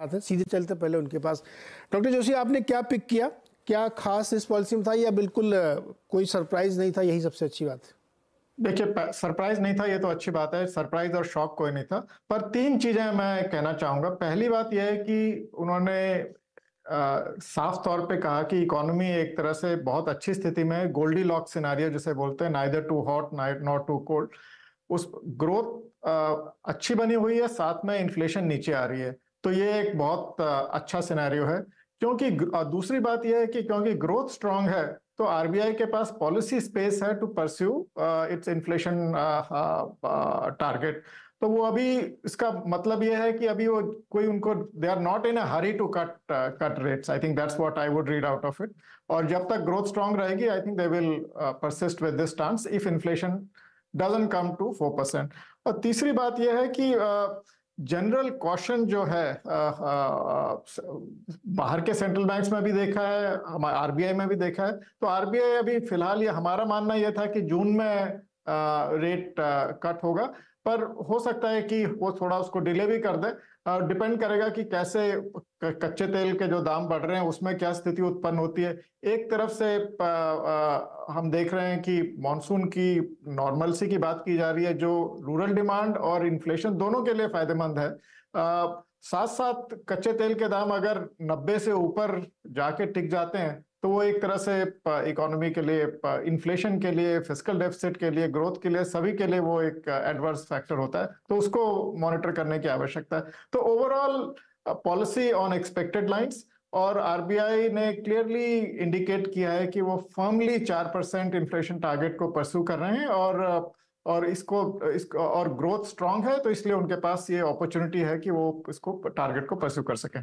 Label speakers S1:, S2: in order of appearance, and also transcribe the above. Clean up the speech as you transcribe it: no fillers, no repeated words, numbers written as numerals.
S1: बात है, सीधे चलते पहले उनके पास। डॉक्टर जोशी, आपने क्या पिक किया? क्या खास इस पॉलिसी में था या बिल्कुल कोई सरप्राइज नहीं था? यही सबसे अच्छी बात है।
S2: देखिए, सरप्राइज नहीं था, ये तो अच्छी बात है। सरप्राइज और शॉक कोई नहीं था, पर तीन चीजें मैं कहना चाहूंगा। पहली बात यह है कि उन्होंने साफ तौर पे कहा कि इकोनॉमी एक तरह से बहुत अच्छी स्थिति में है। गोल्डी लॉक सिनारियो जिसे बोलते हैं, neither too hot not too cold. उस ग्रोथ अच्छी बनी हुई है, साथ में इन्फ्लेशन नीचे आ रही है। तो ये एक बहुत अच्छा सिनेरियो है। क्योंकि दूसरी बात यह है कि क्योंकि ग्रोथ स्ट्रांग है, तो आरबीआई के पास पॉलिसी स्पेस है to pursue its inflation target. तो वो अभी, इसका मतलब ये है कि अभी वो कोई उनको, they are not in a hurry to cut rates. I think that's what I would read out of it. और जब तक ग्रोथ स्ट्रांग रहेगी, I think they will persist with this stance if inflation doesn't come to 4%। और तीसरी बात यह है कि जनरल कॉशन जो है, बाहर के सेंट्रल बैंक्स में भी देखा है, हमारे आरबीआई में भी देखा है। तो आरबीआई अभी फिलहाल, ये हमारा मानना यह था कि जून में रेट कट होगा, पर हो सकता है कि वो थोड़ा उसको डिले भी कर दे। डिपेंड करेगा कि कैसे कच्चे तेल के जो दाम बढ़ रहे हैं उसमें क्या स्थिति उत्पन्न होती है। एक तरफ से हम देख रहे हैं कि मॉनसून की नॉर्मलसी की बात की जा रही है, जो रूरल डिमांड और इन्फ्लेशन दोनों के लिए फायदेमंद है। साथ साथ कच्चे तेल के दाम अगर 90 से ऊपर जाके टिक जाते हैं, तो वो एक तरह से इकोनॉमी के लिए, इन्फ्लेशन के लिए, फिस्कल डेफिसिट के लिए, ग्रोथ के लिए, सभी के लिए वो एक एडवर्स फैक्टर होता है। तो उसको मॉनिटर करने की आवश्यकता है। तो overall policy on expected lines, और आरबीआई ने क्लियरली इंडिकेट किया है कि वो फर्मली 4% इन्फ्लेशन टारगेट को परस्यू कर रहे हैं। और इसको और ग्रोथ स्ट्रांग है, तो इसलिए उनके पास ये अपॉर्चुनिटी है कि वो इसको टारगेट को परस्यू कर सकें।